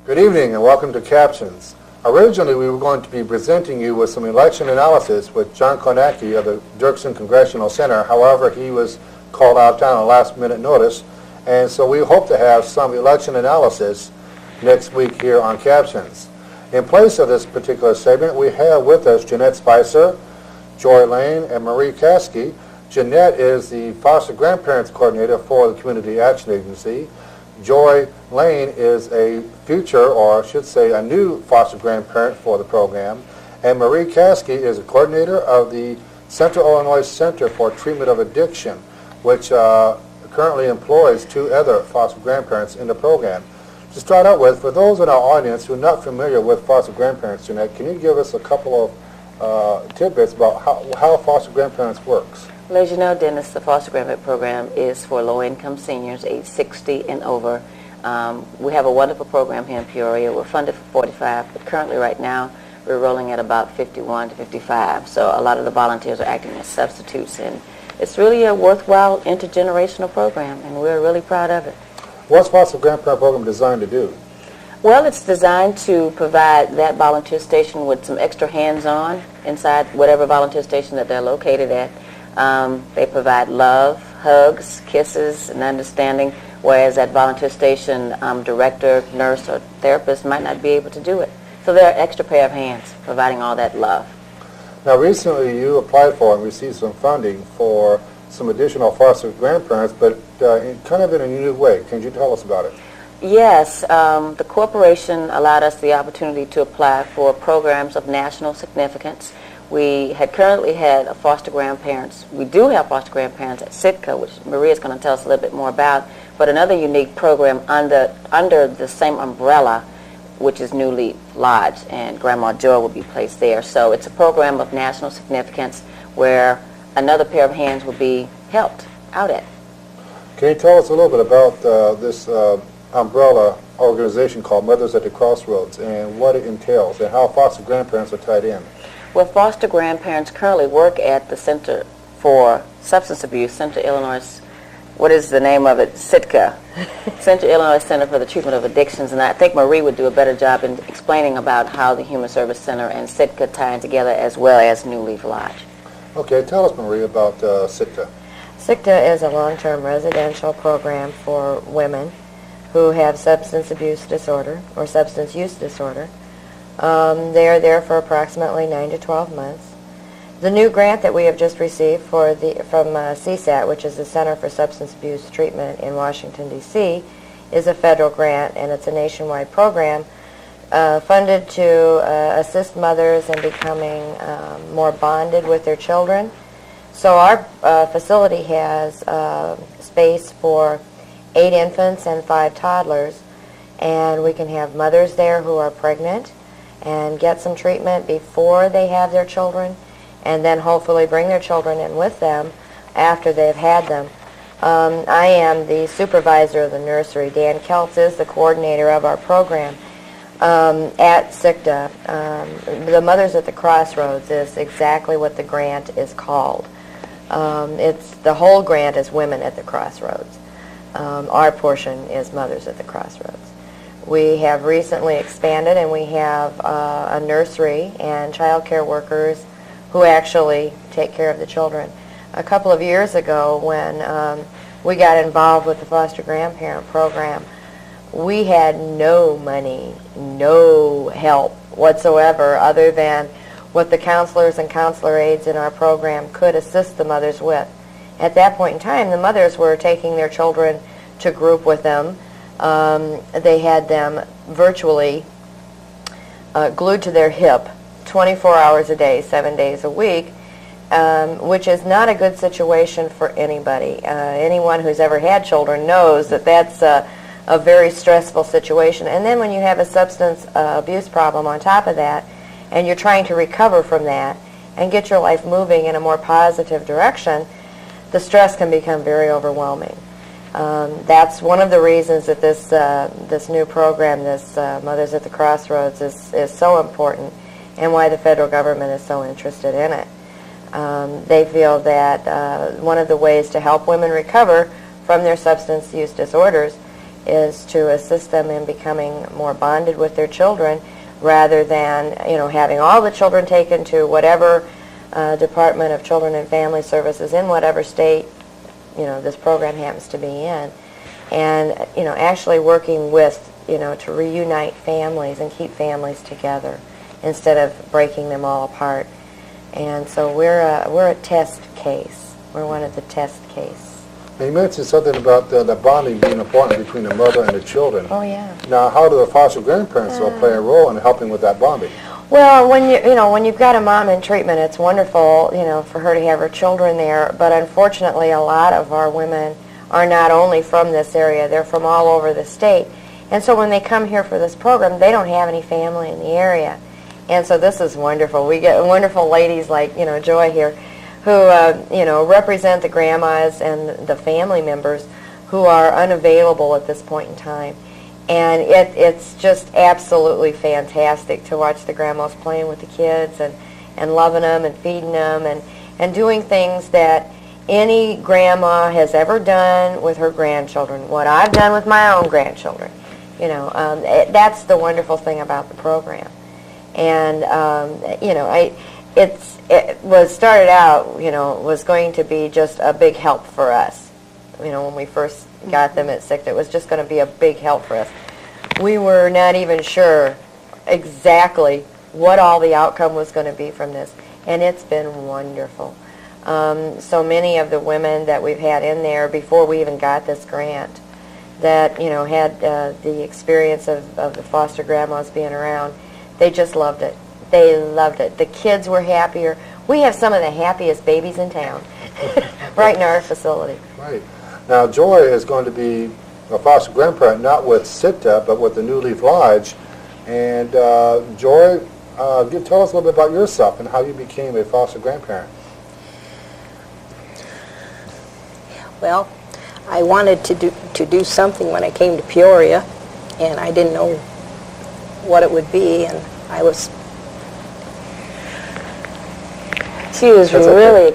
Good evening and welcome to Captions. Originally, we were going to be presenting you with some election analysis with John Kornacki of the Dirksen Congressional Center. However, he was called out of town on last-minute notice, and so we hope to have some election analysis next week here on Captions. In place of this particular segment, we have with us Jennett Spicer, Joy Lane, and Marie Caskey. Jennett is the Foster Grandparents Coordinator for the Community Action Agency. Joy Lane is a future, or I should say a new foster grandparent for the program. And Marie Caskey is a coordinator of the Central Illinois Center for Treatment of Addiction, which currently employs two other foster grandparents in the program. To start out with, for those in our audience who are not familiar with foster grandparents, Jennett, can you give us a couple of tidbits about how foster grandparents works? Well, as you know, Dennis, the foster grandparent program is for low-income seniors age 60 and over. We have a wonderful program here in Peoria. We're funded for 45, but currently right now we're rolling at about 51 to 55. So a lot of the volunteers are acting as substitutes, and it's really a worthwhile intergenerational program, and we're really proud of it. What's foster grandparent program designed to do? Well, it's designed to provide that volunteer station with some extra hands-on inside whatever volunteer station that they're located at. They provide love, hugs, kisses, and understanding, whereas that volunteer station director, nurse, or therapist might not be able to do it. So they're an extra pair of hands providing all that love. Now, recently you applied for and received some funding for some additional foster grandparents, but kind of in a unique way. Can you tell us about it? Yes. The corporation allowed us the opportunity to apply for programs of national significance. We had currently had a foster grandparents. We do have foster grandparents at Sitka, which Maria is going to tell us a little bit more about, but another unique program under the same umbrella, which is New Leaf Lodge, and Grandma Joy will be placed there. So it's a program of national significance where another pair of hands will be helped out at. Can you tell us a little bit about this umbrella organization called Mothers at the Crossroads and what it entails and how foster grandparents are tied in? Well, foster grandparents currently work at the Center for Substance Abuse, Central Illinois, what is the name of it? Sitka, Central Illinois Center for the Treatment of Addictions, and I think Marie would do a better job in explaining about how the Human Service Center and Sitka tie in together, as well as New Leaf Lodge. Okay, tell us, Marie, about Sitka. Sitka is a long-term residential program for women who have substance abuse disorder or substance use disorder. They are there for approximately 9 to 12 months. The new grant that we have just received from CSAT, which is the Center for Substance Abuse Treatment in Washington, D.C., is a federal grant, and it's a nationwide program funded to assist mothers in becoming more bonded with their children. So our facility has space for 8 infants and 5 toddlers, and we can have mothers there who are pregnant and get some treatment before they have their children, and then hopefully bring their children in with them after they've had them. I am the supervisor of the nursery. Dan Keltz is the coordinator of our program at SICTA. The Mothers at the Crossroads is exactly what the grant is called. The whole grant is Women at the Crossroads. Our portion is Mothers at the Crossroads. We have recently expanded, and we have a nursery and child care workers who actually take care of the children. A couple of years ago, when we got involved with the foster grandparent program, we had no money, no help whatsoever other than what the counselors and counselor aides in our program could assist the mothers with. At that point in time, the mothers were taking their children to group with them. They had them virtually glued to their hip 24 hours a day, 7 days a week, which is not a good situation for anybody. Anyone who's ever had children knows that that's a very stressful situation. And then when you have a substance abuse problem on top of that, and you're trying to recover from that and get your life moving in a more positive direction, the stress can become very overwhelming. That's one of the reasons that this new program, this Mothers at the Crossroads, is so important, and why the federal government is so interested in it. They feel that one of the ways to help women recover from their substance use disorders is to assist them in becoming more bonded with their children rather than, having all the children taken to whatever Department of Children and Family Services in whatever state, this program happens to be in. And, actually working with, to reunite families and keep families together instead of breaking them all apart. And so we're a test case. We're one of the test cases. And you mentioned something about the bonding being important between the mother and the children. Oh, yeah. Now, how do the foster grandparents play a role in helping with that bonding? Well, when you've got a mom in treatment, it's wonderful, for her to have her children there. But unfortunately, a lot of our women are not only from this area; they're from all over the state. And so when they come here for this program, they don't have any family in the area. And so this is wonderful. We get wonderful ladies like Joy here, who represent the grandmas and the family members who are unavailable at this point in time. And it's just absolutely fantastic to watch the grandmas playing with the kids and loving them and feeding them and doing things that any grandma has ever done with her grandchildren, what I've done with my own grandchildren. That's the wonderful thing about the program. And, it was started out, was going to be just a big help for us. When we first got them at SICTA, it was just going to be a big help for us. We were not even sure exactly what all the outcome was going to be from this, and it's been wonderful. So many of the women that we've had in there before we even got this grant that, had the experience of the foster grandmas being around, they just loved it. They loved it. The kids were happier. We have some of the happiest babies in town right in our facility. Right. Now, Joy is going to be a foster grandparent, not with SICTA, but with the New Leaf Lodge. And Joy, tell us a little bit about yourself and how you became a foster grandparent. Well, I wanted to do something when I came to Peoria, and I didn't know what it would be, and She was really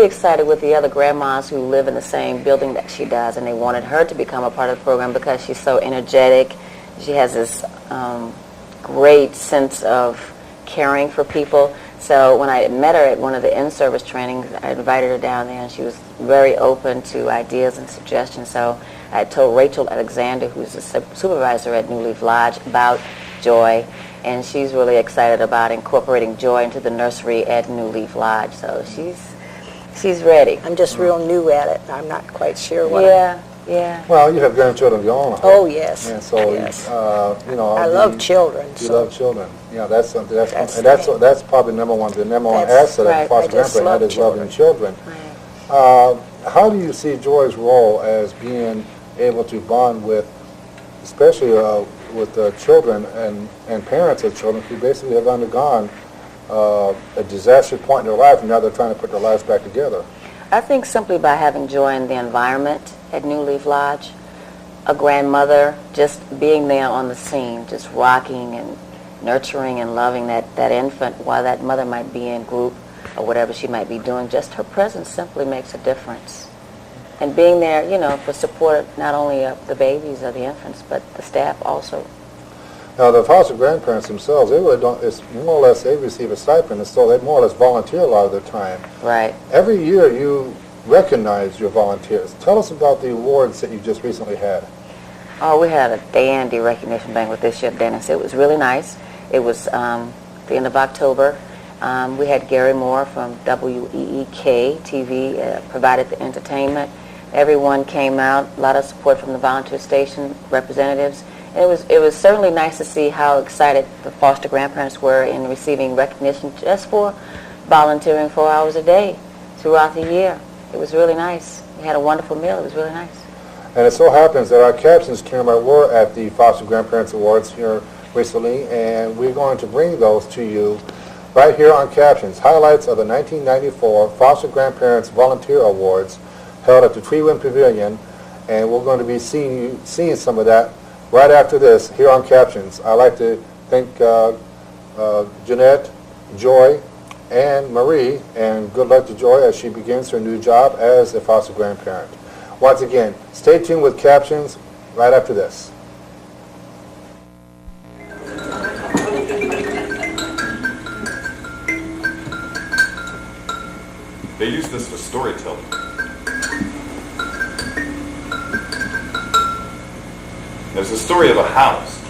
excited with the other grandmas who live in the same building that she does, and they wanted her to become a part of the program because she's so energetic. She has this great sense of caring for people. So when I met her at one of the in-service trainings, I invited her down there, and she was very open to ideas and suggestions. So I told Rachel Alexander, who's the supervisor at New Leaf Lodge, about Joy, and she's really excited about incorporating Joy into the nursery at New Leaf Lodge. So she's ready. I'm just real new at it. I'm not quite sure what. Yeah. Well, you have grandchildren of your own. Oh, yes. And so, yes. I love children. You love children. Yeah, that's something. That's probably the number one asset of foster grandparent. That is loving children. Right. How do you see Joy's role as being able to bond with, especially with children and parents of children who basically have undergone a disaster point in their life, and now they're trying to put their lives back together? I think simply by having Joy in the environment at New Leaf Lodge, a grandmother just being there on the scene, just rocking and nurturing and loving that infant while that mother might be in group or whatever she might be doing, just her presence simply makes a difference. And being there, for support not only of the babies or the infants, but the staff also. Now, the foster grandparents themselves, they really don't, it's more or less, they receive a stipend, and so they more or less volunteer a lot of the time. Right. Every year you recognize your volunteers. Tell us about the awards that you just recently had. Oh, we had a dandy recognition banquet this year, Dennis. It was really nice. It was the end of October. We had Garry Moore from WEEK TV provided the entertainment. Everyone came out, a lot of support from the volunteer station representatives. And it was certainly nice to see how excited the foster grandparents were in receiving recognition just for volunteering 4 hours a day throughout the year. It was really nice. We had a wonderful meal. It was really nice. And it so happens that our CAPtions camera were at the Foster Grandparents Awards here recently, and we're going to bring those to you right here on CAPtions. Highlights of the 1994 Foster Grandparents Volunteer Awards held at the Treewind Pavilion, and we're going to be seeing some of that right after this here on CAPtions. I'd like to thank Jennett, Joy, and Marie, and good luck to Joy as she begins her new job as a foster grandparent. Once again, stay tuned with CAPtions. right after this. They use this for storytelling. There's a story of a house.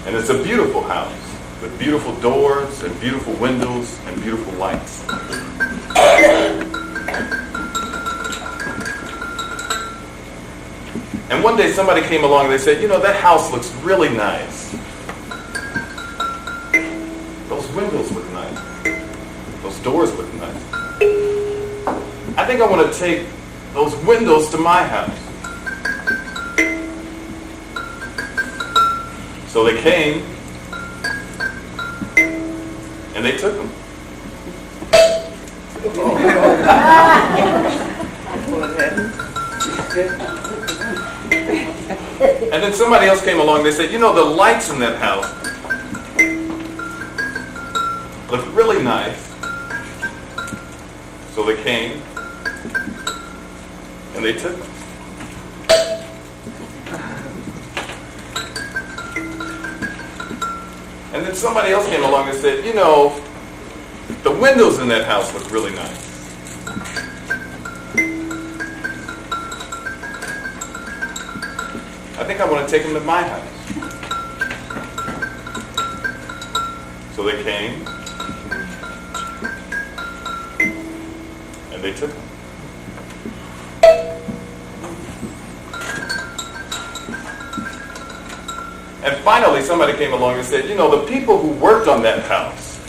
And it's a beautiful house with beautiful doors and beautiful windows and beautiful lights. And one day somebody came along and they said, you know, that house looks really nice. Those windows look nice. Those doors look nice. I think I want to take those windows to my house. So they came and they took them. And then somebody else came along, they said, you know, the lights in that house look really nice. So they came and they took them. And then somebody else came along and said, you know, the windows in that house look really nice. I think I want to take them to my house. So they came and they took them. And finally, somebody came along and said, you know, the people who worked on that house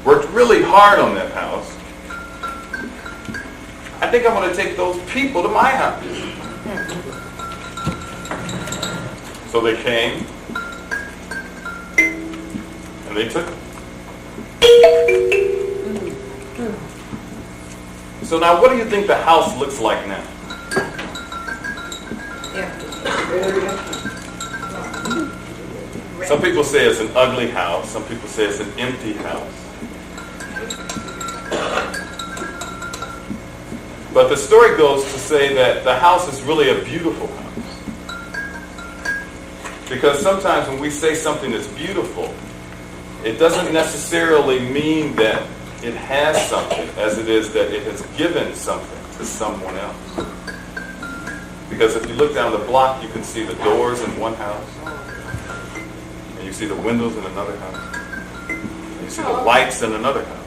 worked really hard on that house. I think I want to take those people to my house. So they came and they took them. So now, what do you think the house looks like now? Some people say it's an ugly house. Some people say it's an empty house. But the story goes to say that the house is really a beautiful house. Because sometimes when we say something is beautiful, it doesn't necessarily mean that it has something, as it is that it has given something to someone else. Because if you look down the block, you can see the doors in one house, and you see the windows in another house, and you see the lights in another house.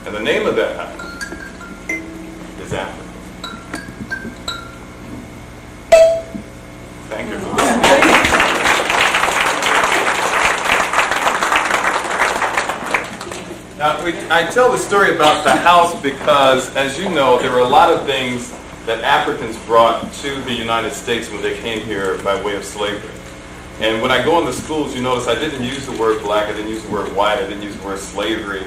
And the name of that house is Africa. Thank you for listening. Now, I tell the story about the house because, as you know, there were a lot of things that Africans brought to the United States when they came here by way of slavery. And when I go into schools, you notice I didn't use the word black, I didn't use the word white, I didn't use the word slavery.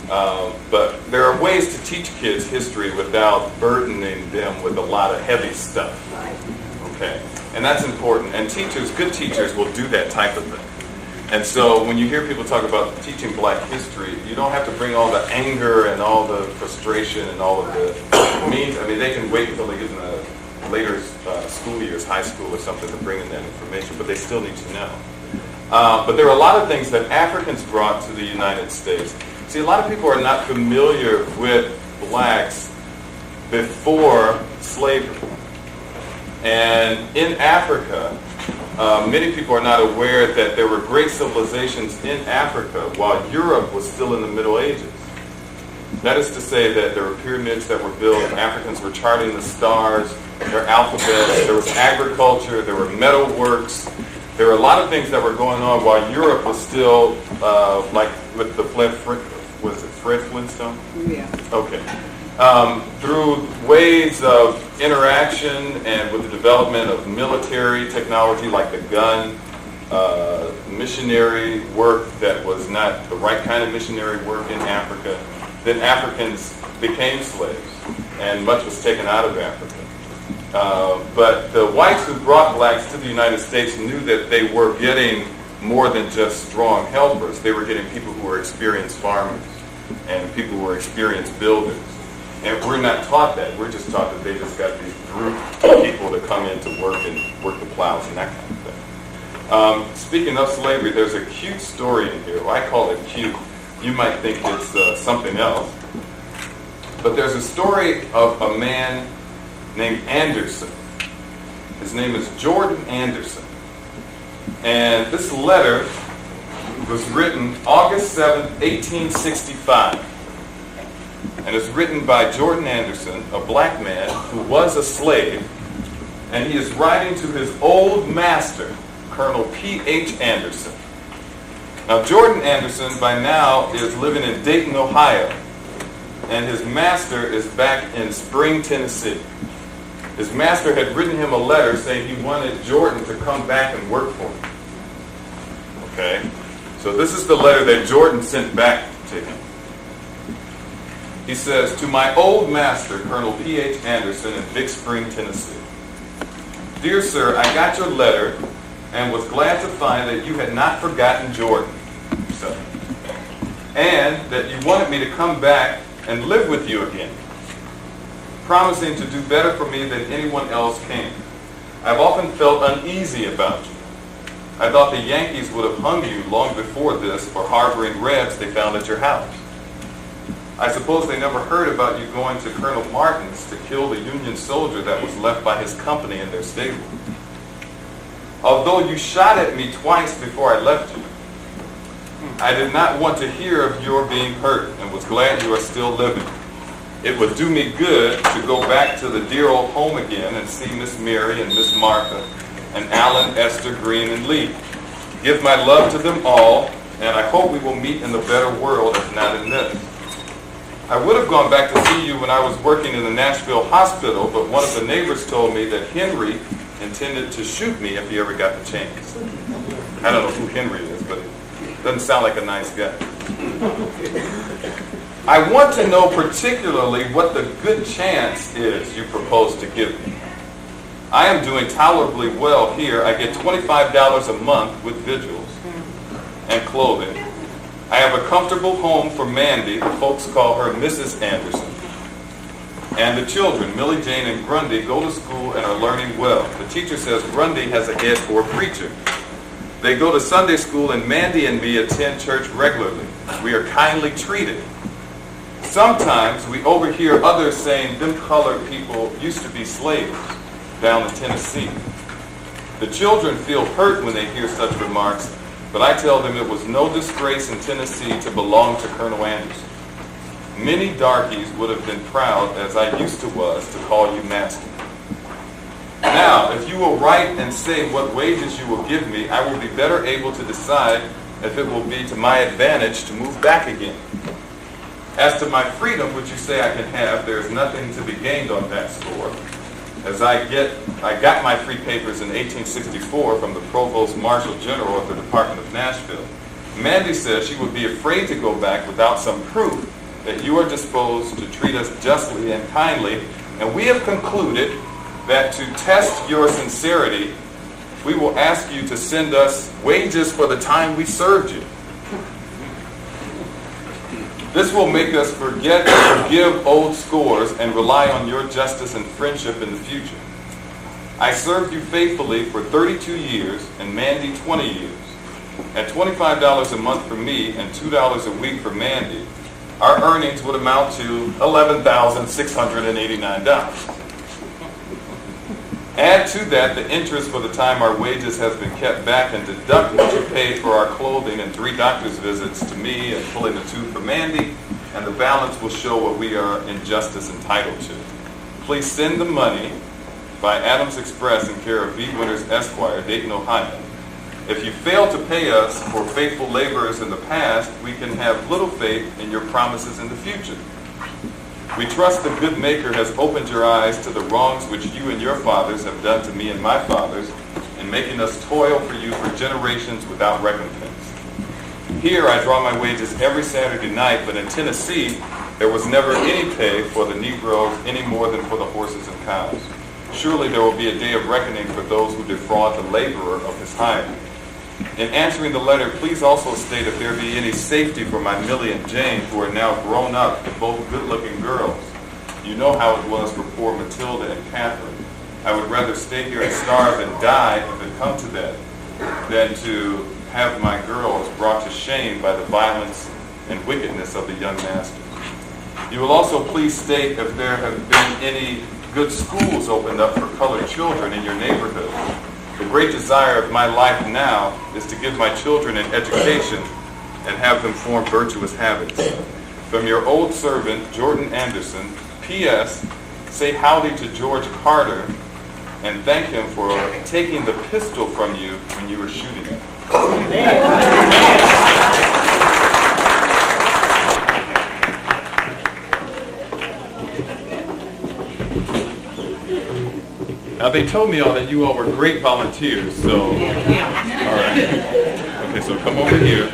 But there are ways to teach kids history without burdening them with a lot of heavy stuff. Okay, and that's important. And teachers, good teachers, will do that type of thing. And so when you hear people talk about teaching black history, you don't have to bring all the anger and all the frustration and all of the means. I mean, they can wait until they get in the later school years, high school or something, to bring in that information, but they still need to know. But there are a lot of things that Africans brought to the United States. See, a lot of people are not familiar with blacks before slavery. And in Africa, many people are not aware that there were great civilizations in Africa while Europe was still in the Middle Ages. That is to say that there were pyramids that were built, Africans were charting the stars, their alphabets, there was agriculture, there were metalworks. There were a lot of things that were going on while Europe was still, like with the was it Fred Flintstone? Yeah. Okay. Through ways of interaction and with the development of military technology like the gun, missionary work that was not the right kind of missionary work in Africa, then Africans became slaves and much was taken out of Africa. But the whites who brought blacks to the United States knew that they were getting more than just strong helpers. They were getting people who were experienced farmers and people who were experienced builders. And we're not taught that. We're just taught that they just got these brute people to come in to work and work the plows and that kind of thing. Speaking of slavery, there's a cute story in here. Well, I call it cute. You might think it's something else. But there's a story of a man named Anderson. His name is Jordan Anderson. And this letter was written August 7, 1865. And it's written by Jordan Anderson, a black man who was a slave. And he is writing to his old master, Colonel P.H. Anderson. Now, Jordan Anderson by now is living in Dayton, Ohio. And his master is back in Spring, Tennessee. His master had written him a letter saying he wanted Jordan to come back and work for him. Okay? So this is the letter that Jordan sent back to him. He says, "To my old master, Colonel P.H. Anderson in Big Spring, Tennessee. Dear sir, I got your letter and was glad to find that you had not forgotten Jordan. So, and that you wanted me to come back and live with you again, promising to do better for me than anyone else can. I've often felt uneasy about you. I thought the Yankees would have hung you long before this for harboring Rebs they found at your house. I suppose they never heard about you going to Colonel Martin's to kill the Union soldier that was left by his company in their stable. Although you shot at me twice before I left you, I did not want to hear of your being hurt and was glad you are still living. It would do me good to go back to the dear old home again and see Miss Mary and Miss Martha and Alan, Esther, Green, and Lee. Give my love to them all, and I hope we will meet in the better world if not in this. I would have gone back to see you when I was working in the Nashville hospital, but one of the neighbors told me that Henry intended to shoot me if he ever got the chance. I don't know who Henry is, but it doesn't sound like a nice guy. I want to know particularly what the good chance is you propose to give me. I am doing tolerably well here. I get $25 a month with vigils and clothing. I have a comfortable home for Mandy. The folks call her Mrs. Anderson. And the children, Millie, Jane, and Grundy, go to school and are learning well. The teacher says Grundy has a head for a preacher. They go to Sunday school, and Mandy and me attend church regularly. We are kindly treated. Sometimes we overhear others saying them colored people used to be slaves down in Tennessee. The children feel hurt when they hear such remarks, but I tell them it was no disgrace in Tennessee to belong to Colonel Anderson. Many darkies would have been proud, as I used to was, to call you master. Now, if you will write and say what wages you will give me, I will be better able to decide if it will be to my advantage to move back again. As to my freedom, which you say I can have, there is nothing to be gained on that score, as I got my free papers in 1864 from the Provost Marshal General of the Department of Nashville. Mandy says she would be afraid to go back without some proof that you are disposed to treat us justly and kindly, and we have concluded that to test your sincerity, we will ask you to send us wages for the time we served you. This will make us forget and forgive old scores and rely on your justice and friendship in the future. I served you faithfully for 32 years and Mandy 20 years. At $25 a month for me and $2 a week for Mandy, our earnings would amount to $11,689. Add to that the interest for the time our wages has been kept back and deduct what you paid for our clothing and 3 doctor's visits to me and pulling a tooth for Mandy, and the balance will show what we are in justice entitled to. Please send the money by Adams Express in care of V. Winters, Esquire, Dayton, Ohio. If you fail to pay us for faithful laborers in the past, we can have little faith in your promises in the future. We trust the good Maker has opened your eyes to the wrongs which you and your fathers have done to me and my fathers in making us toil for you for generations without recompense. Here I draw my wages every Saturday night, but in Tennessee there was never any pay for the Negroes any more than for the horses and cows. Surely there will be a day of reckoning for those who defraud the laborer of his hire. In answering the letter, please also state if there be any safety for my Millie and Jane, who are now grown up and both good-looking girls. You know how it was for poor Matilda and Catherine. I would rather stay here and starve and die if it come to that, than to have my girls brought to shame by the violence and wickedness of the young master. You will also please state if there have been any good schools opened up for colored children in your neighborhood. The great desire of my life now is to give my children an education and have them form virtuous habits. From your old servant, Jordan Anderson. P.S. Say howdy to George Carter and thank him for taking the pistol from you when you were shooting it. Now they told me all that you all were great volunteers, so, all right. Okay, so come over here.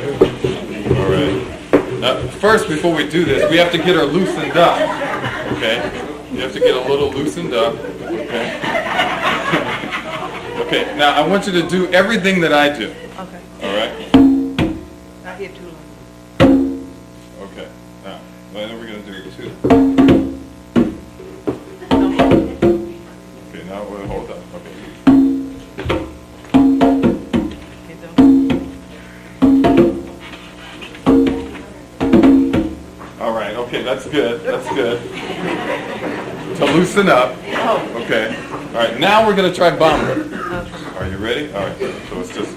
All right. First, before we do this, we have to get her loosened up, okay? You have to get a little loosened up, okay? Okay, now I want you to do everything that I do. Okay. All right? Not here too long. Okay, now, then we're going to do two. Okay, now we'll hold up. Okay. Get them. All right, okay, that's good. That's good. To loosen up. Okay. All right, now we're going to try bomber. Are you ready? All right, so it's just...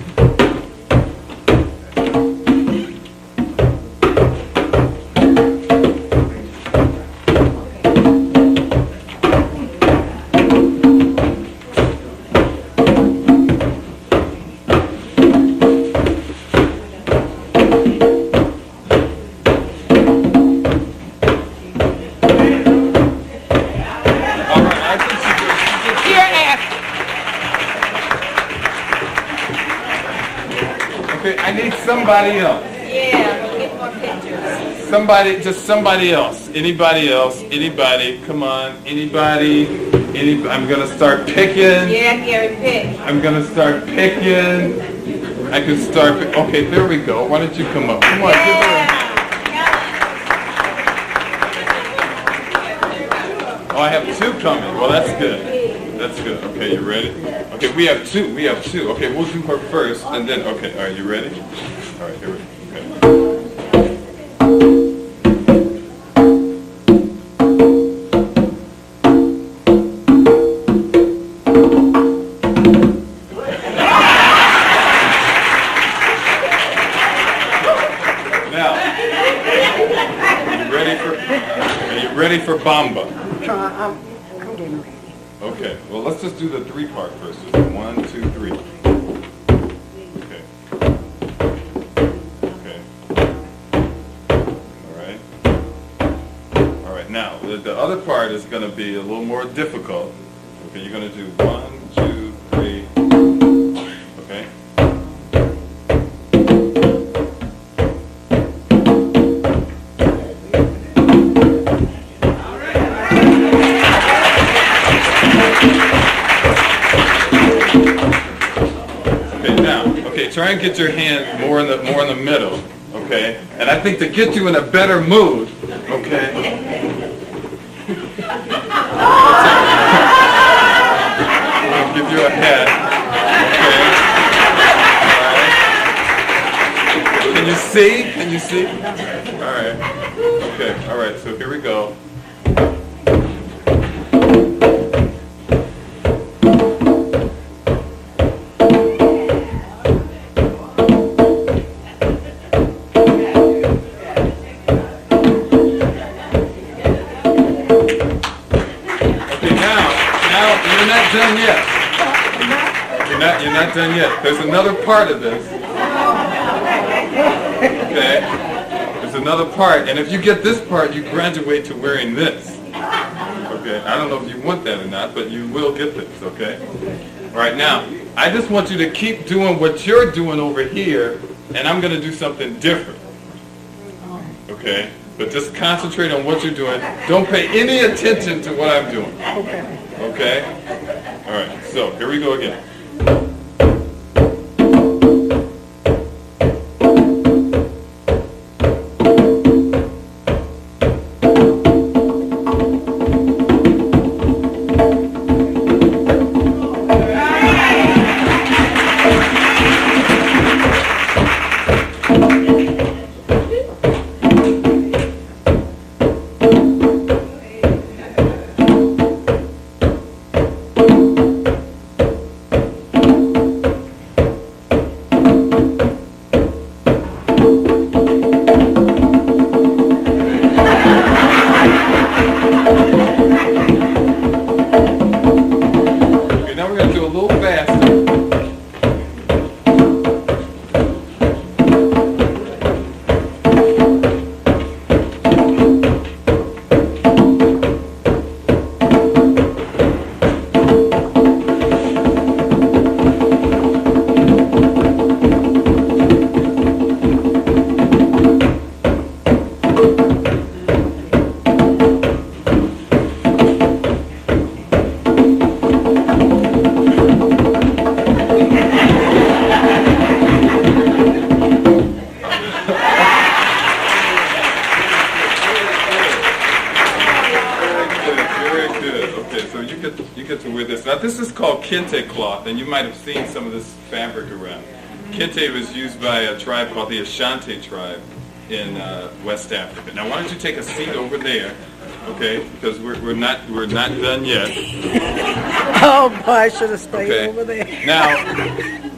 Somebody else. Yeah, we'll get more pictures. Somebody else. Anybody else? Anybody? Come on. Anybody? I'm gonna start picking. Yeah, Gary, pick. I'm gonna start picking. I can start. Okay, there we go. Why don't you come up? Come on, give her a hand. Oh, I have two coming. Well, that's good. That's good. Okay, you ready? Okay, we have two. Okay, we'll do her first, and then. Okay, all right, you ready? All right, here we go. Okay. Now, are you ready for Bamba? I'm getting ready. Okay, well, let's just do the three part first. Just 1, 2, 3. Okay. All right, now, the other part is going to be a little more difficult. Okay, you're going to do 1, 2, 3. Okay? Try and get your hand more in the middle, okay? And I think to get you in a better mood, okay? I'll give you a head, okay? All right. Can you see? Can you see? All right. Okay. All right. So here we go. Done yet. You're not done yet. There's another part of this. Okay? There's another part, and if you get this part, you graduate to wearing this. Okay? I don't know if you want that or not, but you will get this, okay? All right, now, I just want you to keep doing what you're doing over here, and I'm going to do something different. Okay? But just concentrate on what you're doing. Don't pay any attention to what I'm doing. Okay? All right, so here we go again. This is called kente cloth, and you might have seen some of this fabric around. Kente was used by a tribe called the Ashanti tribe in West Africa. Now, why don't you take a seat over there, okay? Because we're not done yet. Oh, boy, I should have stayed over there. Now,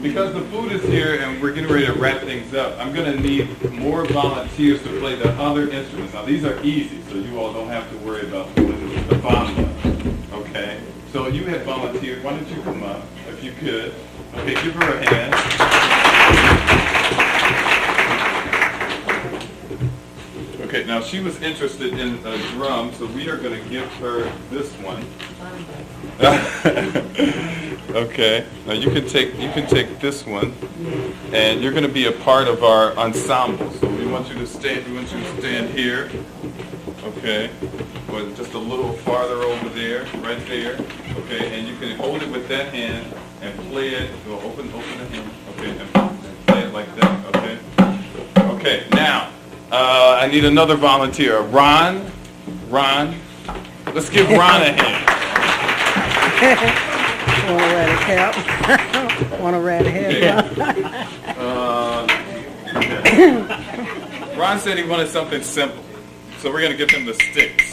because the food is here and we're getting ready to wrap things up, I'm going to need more volunteers to play the other instruments. Now, these are easy, so you all don't have to worry about the banda, okay? So you had volunteered. Why don't you come up, if you could? Okay, give her a hand. Okay, now she was interested in a drum, so we are going to give her this one. Okay, now you can take this one, and you're going to be a part of our ensemble. So we want you to stand here. Okay, well, just a little farther over there, right there. Okay, and you can hold it with that hand and play it. Well, open the hand. Okay, and play it like that. Okay. Okay. Now, I need another volunteer. Ron. Let's give Ron a hand. Want to wear a cap? Want to wear a head? Okay. Ron said he wanted something simple, so we're going to give him the sticks.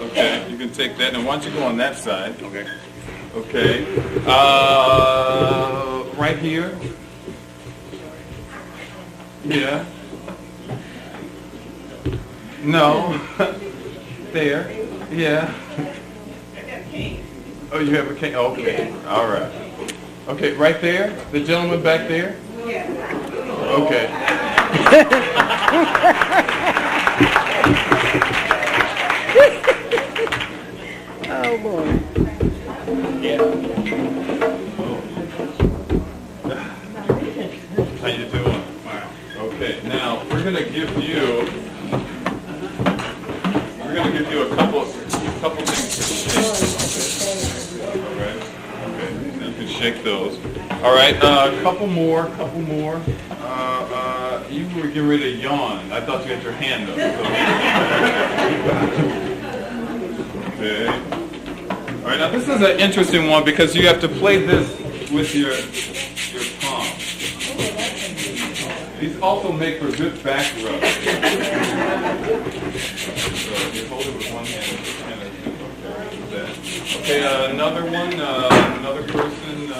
Okay, you can take that. Now, why don't you go on that side? Okay. Okay. Right here. Yeah. No. There. Yeah. Oh, you have a cane? Okay. All right. Okay, right there? The gentleman back there? Yeah. Okay. Oh, boy. Yeah. How you doing? Okay, now we're going to give you a couple things to shake. All right. Okay. So you can shake those. All right. A couple more. You were getting ready to yawn. I thought you had your hand up. Okay. All right. Now this is an interesting one because you have to play this with your palm. These also make for good back rub. So you hold it with one hand. Okay, another one, another person.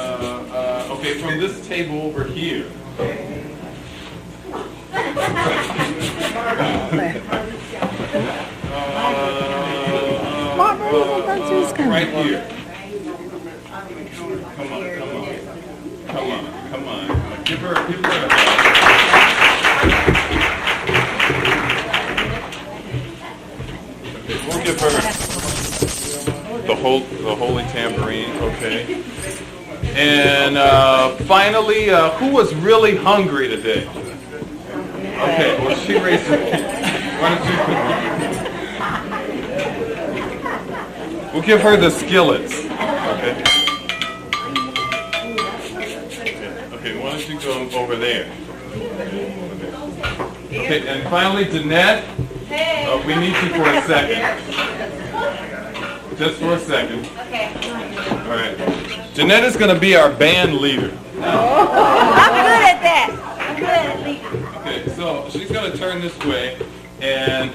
Okay, from this table over here. Right here. Come on. Give her a okay, we'll give her the holy tambourine, okay. And finally, who was really hungry today? Okay, well she raised her hand. Why don't you? We'll give her the skillets. over there. Okay, and finally, Jennett, we need you for a second. Just for a second. Okay. All right. Jennett is going to be our band leader. I'm good at that. I'm good at leading. Okay, so she's going to turn this way, and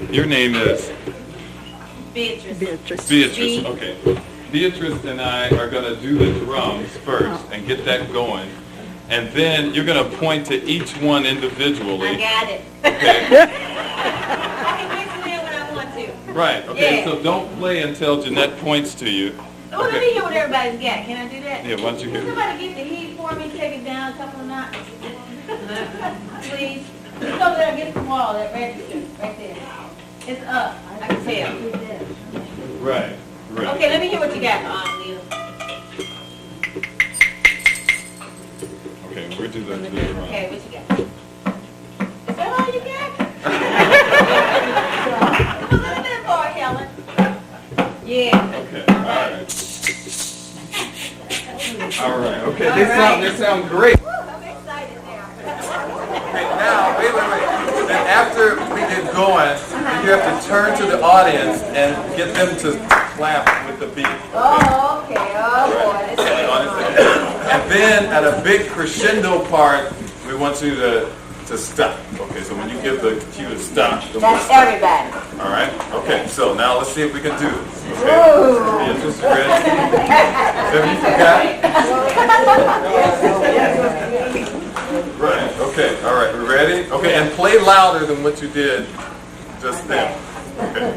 your name is? Beatrice. Beatrice, okay. Beatrice and I are going to do the drums first and get that going. And then you're going to point to each one individually. I got it. Okay. I can mix it in when I want to. Right, okay, Yeah. so don't play until Jennett points to you. Oh, let me hear what everybody's got. Can I do that? Yeah, why don't you hear? Somebody get the heat for me, take it down a couple of notches. Please. Just over there against the wall, that register, right there. It's up, I can tell. Right, right. Okay, let me hear what you got, Neil. Okay, we'll do the drum. Okay, what you got? Is that all you got? Look at that part, Helen. Yeah. Okay, all right. Okay, they sound great. Woo, I'm excited now. Okay, now, wait. Then after we get going, you have to turn to the audience and get them to clap with the beat. Oh, okay. Oh, boy. This is And then at a big crescendo part, we want you to stop. Okay, so when you give the cue to stop, then we'll That's stop. everybody. All right? Okay, so now let's see if we can do this. Okay. Beatrice, ready? Have you forgot? Right, okay, all right, we ready? Okay, and play louder than what you did just then. Okay,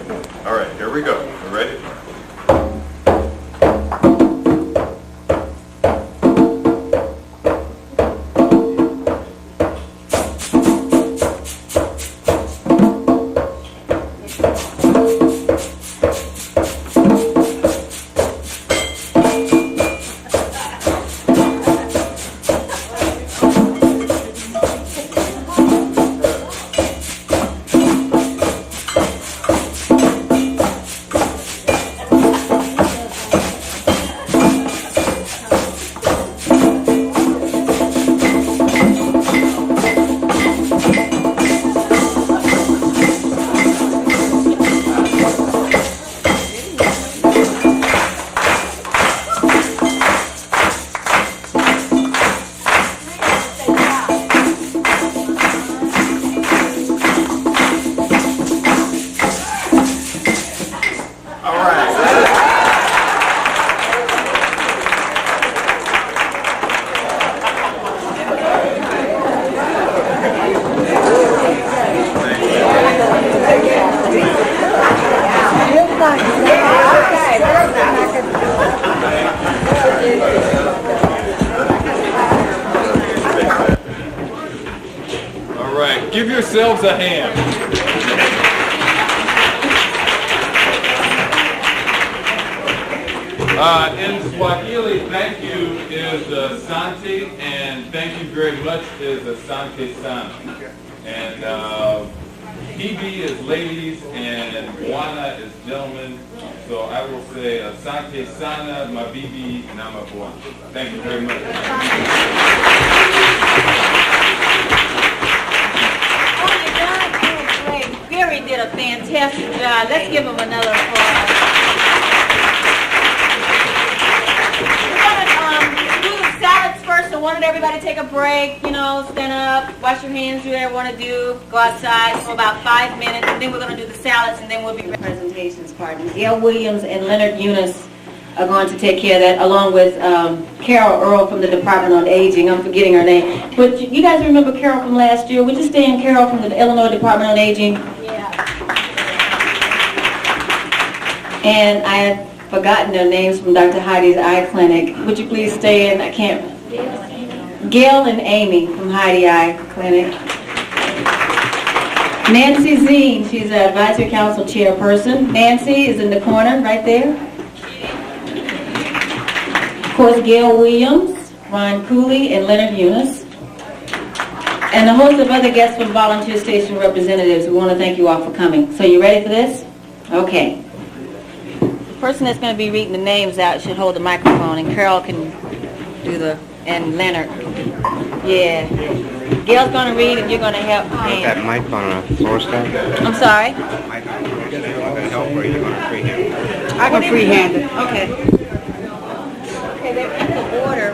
all right, here we go. You ready? All right, give yourselves a hand. In Swahili, thank you is Asante, and thank you very much is Asante Sana. And PB is ladies, and Bwana is gentlemen. So I will say Asante Sana, Mabibi, Nama Bwana. Thank you very much. Garry did a fantastic job. Let's give him another applause. We're going to do the salads first. I wanted everybody to take a break, stand up, wash your hands, do whatever you want to do, go outside for about 5 minutes, and then we're going to do the salads, and then we'll be presentations partners. Gail Williams and Leonard Eunice are going to take care of that, along with Carol Earl from the Department on Aging. I'm forgetting her name. But you guys remember Carol from last year? Would you stand Carol from the Illinois Department on Aging? And I had forgotten their names from Dr. Heidi's Eye Clinic. Would you please stay in? I can't. Gail and Amy from Heidi Eye Clinic. Nancy Zine, she's an advisory council chairperson. Nancy is in the corner right there. Of course, Gail Williams, Ron Cooley, and Leonard Eunice. And a host of other guests from volunteer station representatives. We want to thank you all for coming. So you ready for this? Okay. The person that's going to be reading the names out should hold the microphone, and Carol can do and Leonard. Yeah. Gail's gonna read and you're gonna help That Pam. mic on a floor stand? I'm sorry? Mic on a floor stand. You want to help or you want to freehand? I can freehand it. Okay. Okay, they're in the order.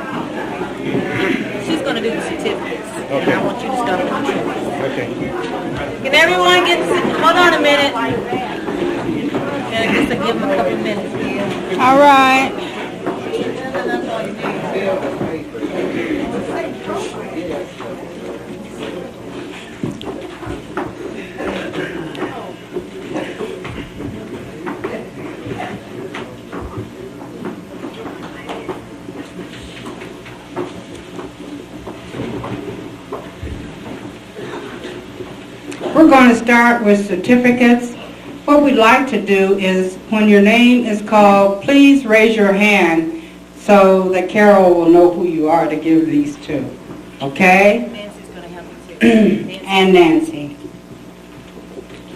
She's gonna do the certificates. And I want you to start with the choice. Okay. Can everyone hold on a minute. And I guess I give them a couple minutes here. All right. We're going to start with certificates. What we'd like to do is, when your name is called, please raise your hand so that Carol will know who you are to give these to. Okay? Nancy's gonna help you too. And Nancy.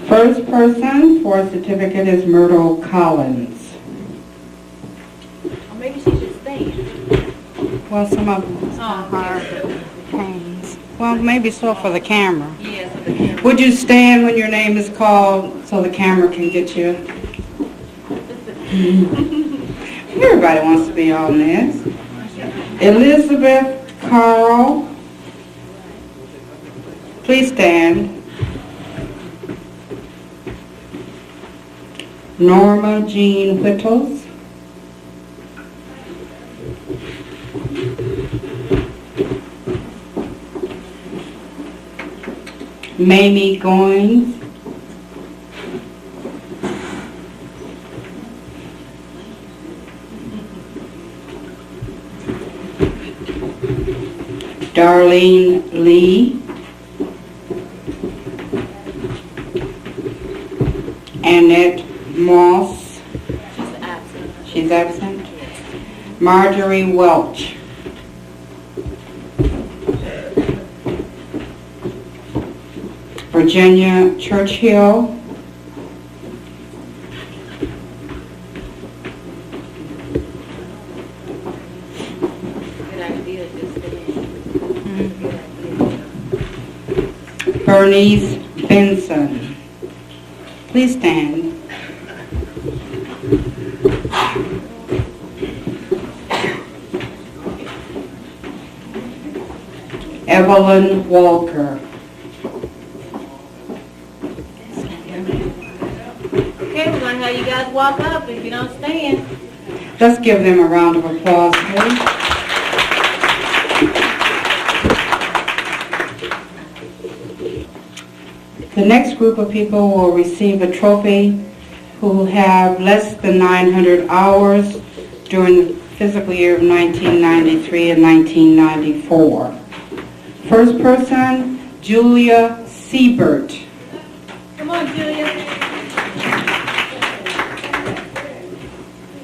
First person for a certificate is Myrtle Collins. Or maybe she should stand. Well, some of them are hands. Well, maybe so for the camera. Yes. Would you stand when your name is called so the camera can get you? Everybody wants to be on this. Elizabeth Carl. Please stand. Norma Jean Whittles. Mamie Goins. Darlene Lee. Annette Moss. She's absent. Marjorie Welch. Virginia Churchill. Bernice Benson. Please stand. Evelyn Walker. Okay, we're gonna have you guys walk up if you don't stand. Let's give them a round of applause, please. The next group of people will receive a trophy who have less than 900 hours during the fiscal year of 1993 and 1994. First person, Julia Siebert. Come on, Julia.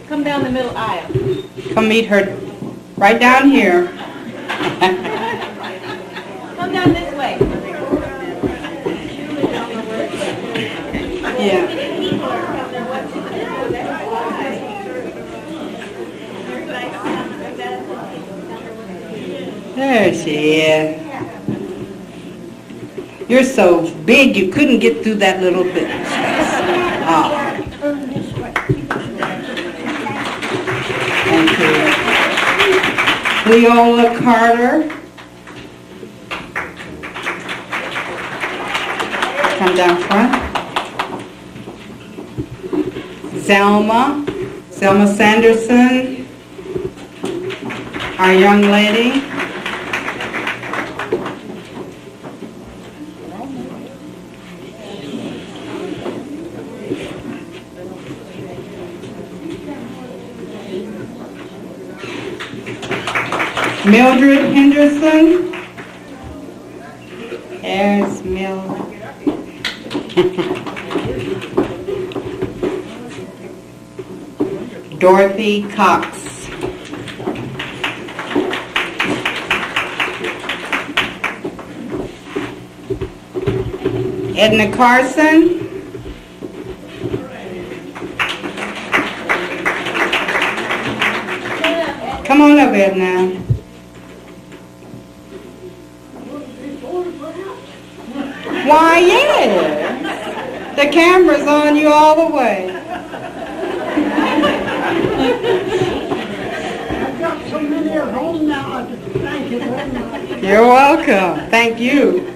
Come down the middle aisle. Come meet her right down here. Come down this way. Yeah. There she is. You're so big you couldn't get through that little bit. Oh. Thank you. Leola Carter. Come down front. Zelma Sanderson, our young lady. Mildred Henderson. There's Mildred. Dorothy Cox. Edna Carson. Come on up, Edna. Why, yes. The camera's on you all the way. I've got so many at home now. Thank you very much. You're welcome. Thank you.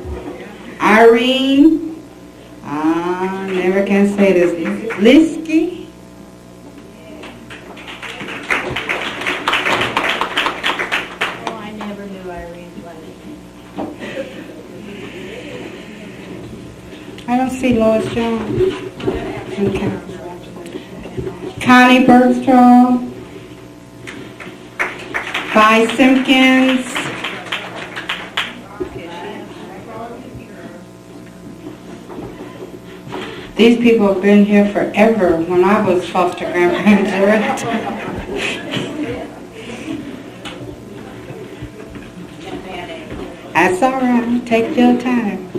Irene, I never can say this, Liski. Oh, I never knew Irene's wedding. I don't see Lois Jones. Okay. Connie Bergstraw. Vi Simpkins. These people have been here forever when I was foster grandparent. That's all right. Take your time.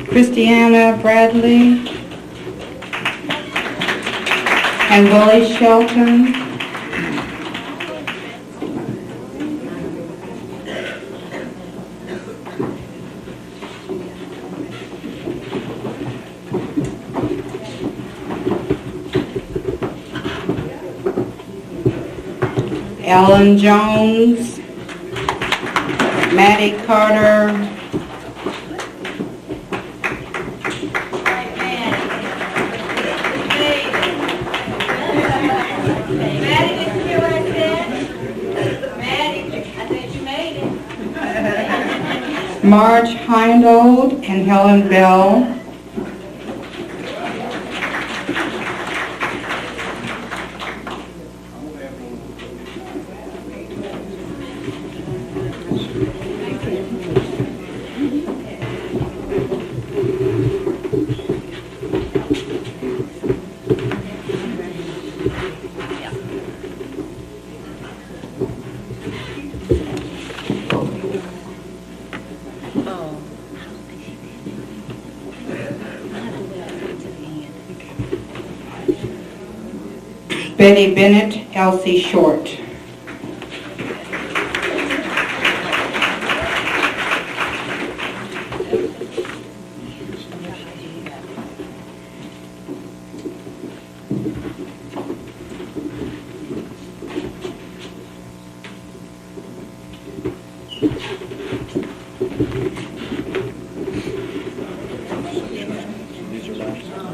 Christiana Bradley and Willie Shelton. Ellen Jones, Maddie Carter, Marge Heindold and Helen Bell. Betty Bennett, Elsie Short.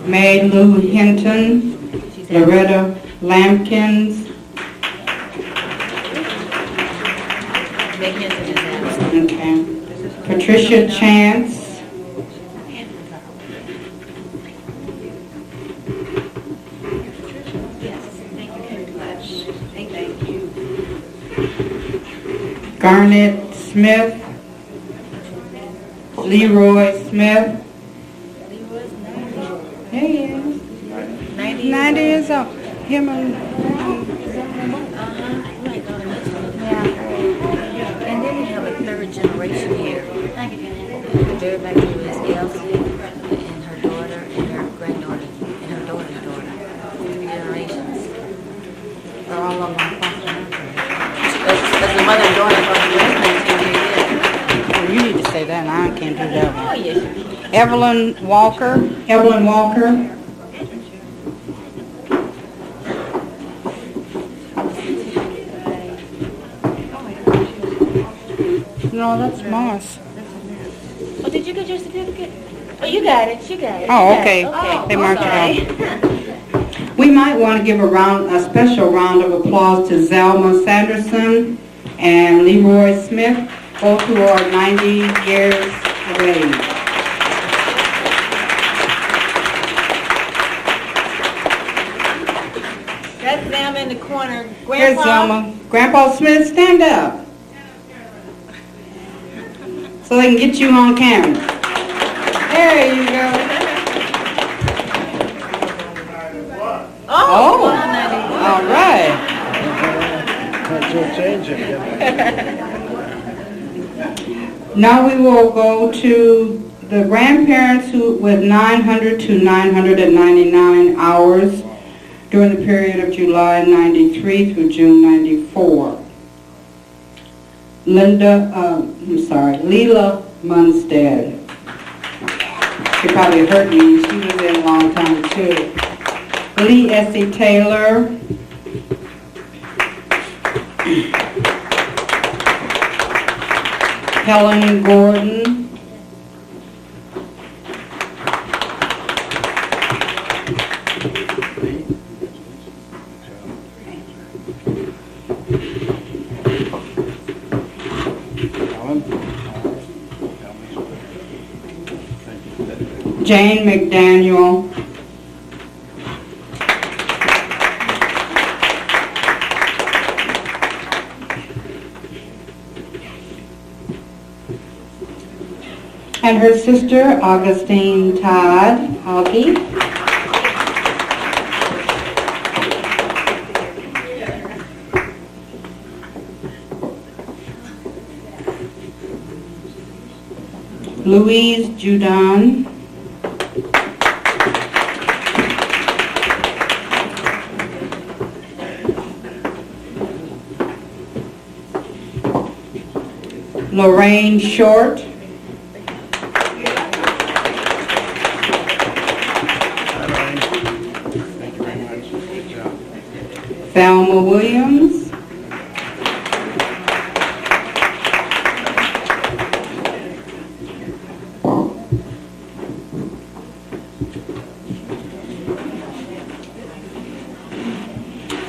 May Lou Hinton, Loretta Lampkins. Okay. Patricia Chance. Garnett Smith. Leroy Smith. There he is. 90 years old. Him and And then you have a third generation here. Thank you, Jennett. Very back to is Elsie and her daughter and her granddaughter and her daughter's daughter. 3 generations. they're all of them. That's the mother and daughter from the Oh, you need to say that, and I can't do that one. Oh, yes. Evelyn Walker. No, that's Moss. Oh, did you get your certificate? Oh, you got it. You got it. Oh, You got okay. it. Okay. They marked Okay. it out. We might want to give a special round of applause to Zelma Sanderson and Leroy Smith, both who are 90 years of age. That's them in the corner. Here's Grandpa. Zelma. Grandpa Smith, stand up. So they can get you on camera. There you go. Oh, all right. Now we will go to the grandparents who with 900 to 999 hours. during the period of July 93 through June 94. Leela Munstead. She probably heard me. She was there a long time too. Lee Essie Taylor. Helen Gordon. Jane McDaniel. And her sister, Augustine Todd, Augie. Louise Judon. Lorraine Short. Thelma Williams.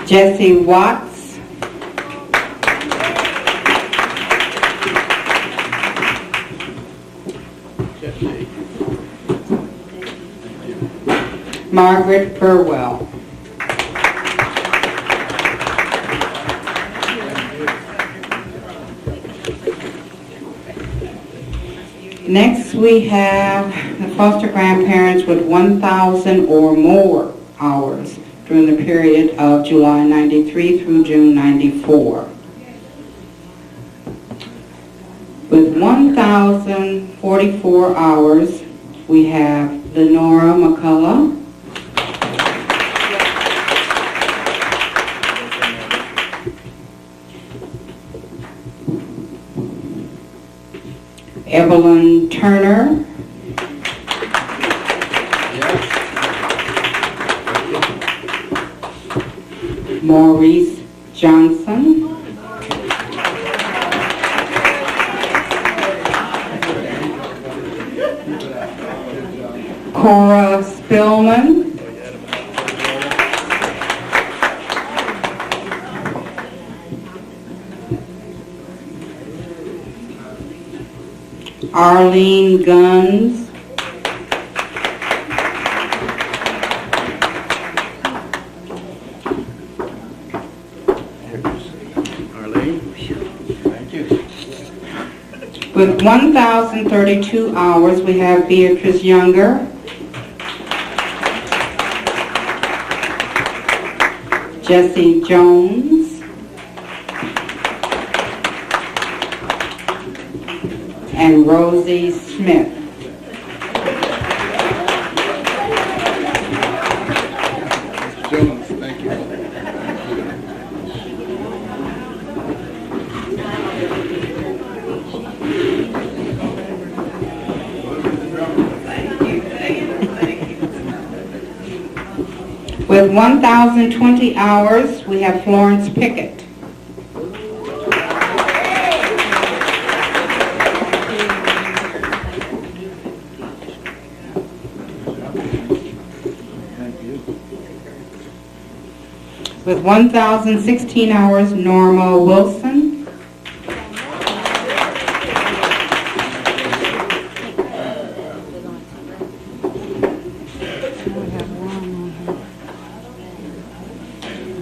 Jesse Watts. Margaret Burwell. Next, we have the foster grandparents with 1,000 or more hours during the period of July 93 through June 94. With 1,044 hours, we have Lenora McCullough, Evelyn Turner, Maurice Johnson, Cora Spillman, Arlene Guns, Arlene, thank you. with 1,032 hours, we have Beatrice Younger, Jesse Jones, and Rosie Smith. Jones, thank you. With 1,020 hours, we have Florence Pickett. With 1,016 hours, Norma Wilson.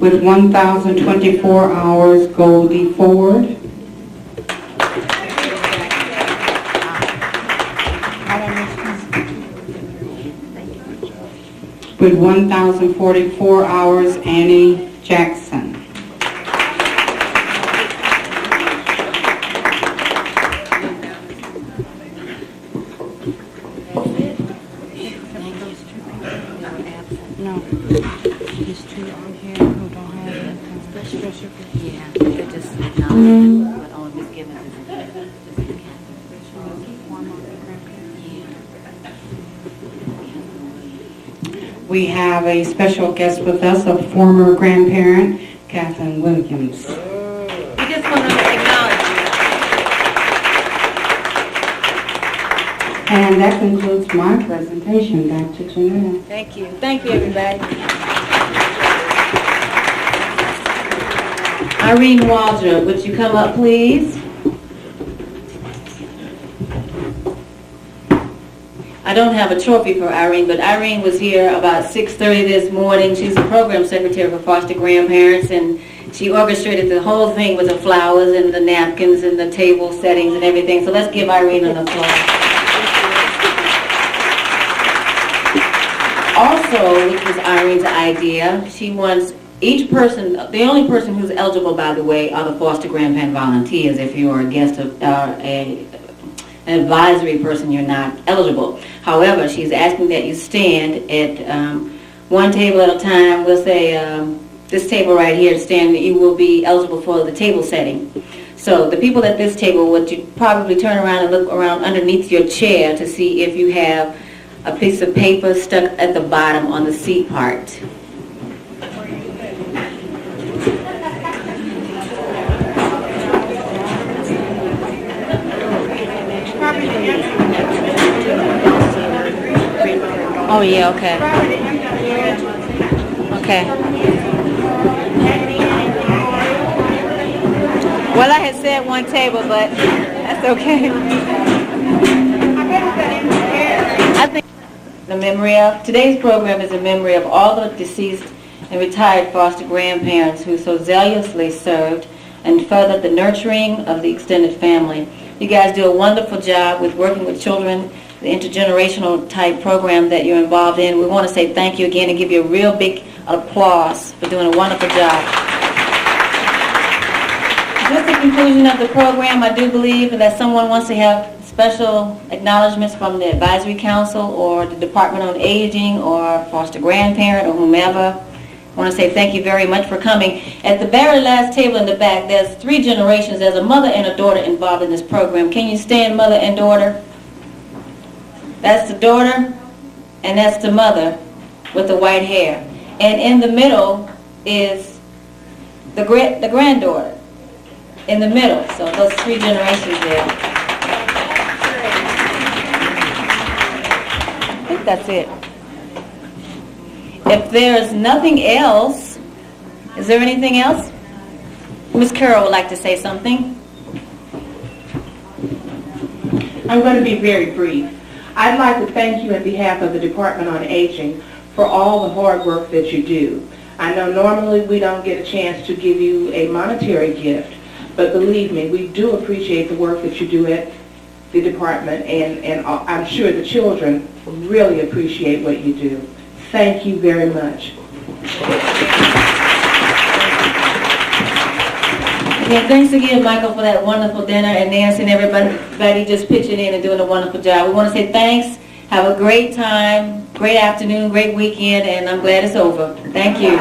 With 1,024 hours, Goldie Ford. With 1,044 hours, Annie Jackson. No, these two Yeah, they're just acknowledging what only was given as a gift. We have a special guest with us, a former grandparent, Catherine Williams. We just want to acknowledge you. And that concludes my presentation. Back to Jennett. Thank you. Thank you, everybody. Irene Waldrop, would you come up, please? I don't have a trophy for Irene, but Irene was here about 6:30 this morning. She's the program secretary for foster grandparents, and she orchestrated the whole thing with the flowers and the napkins and the table settings and everything. So let's give Irene an applause. Also, which was Irene's idea, she wants each person, the only person who's eligible, by the way, are the foster grandparent volunteers. If you are a guest of an advisory person, you're not eligible. However, she's asking that you stand at one table at a time. We'll say this table right here, stand, you will be eligible for the table setting. So the people at this table, would you probably turn around and look around underneath your chair to see if you have a piece of paper stuck at the bottom on the seat part. Oh, yeah, okay. Okay. Well, I had said one table, but that's okay. I think The memory of today's program is a memory of all the deceased and retired foster grandparents who so zealously served and furthered the nurturing of the extended family. You guys do a wonderful job with working with children, the intergenerational type program that you're involved in. We want to say thank you again and give you a real big applause for doing a wonderful job. Just the conclusion of the program, I do believe that someone wants to have special acknowledgments from the Advisory Council or the Department on Aging or foster grandparent or whomever. I want to say thank you very much for coming. At the very last table in the back, there's 3 generations. There's a mother and a daughter involved in this program. Can you stand, mother and daughter? That's the daughter, and that's the mother with the white hair. And in the middle is the granddaughter in the middle. So those 3 generations there. I think that's it. If there's nothing else, is there anything else? Ms. Carroll would like to say something. I'm going to be very brief. I'd like to thank you on behalf of the Department on Aging for all the hard work that you do. I know normally we don't get a chance to give you a monetary gift, but believe me, we do appreciate the work that you do at the department, and I'm sure the children really appreciate what you do. Thank you very much. Again, thanks again, Michael, for that wonderful dinner, and Nancy and everybody just pitching in and doing a wonderful job. We want to say thanks. Have a great time, great afternoon, great weekend, and I'm glad it's over. Thank you.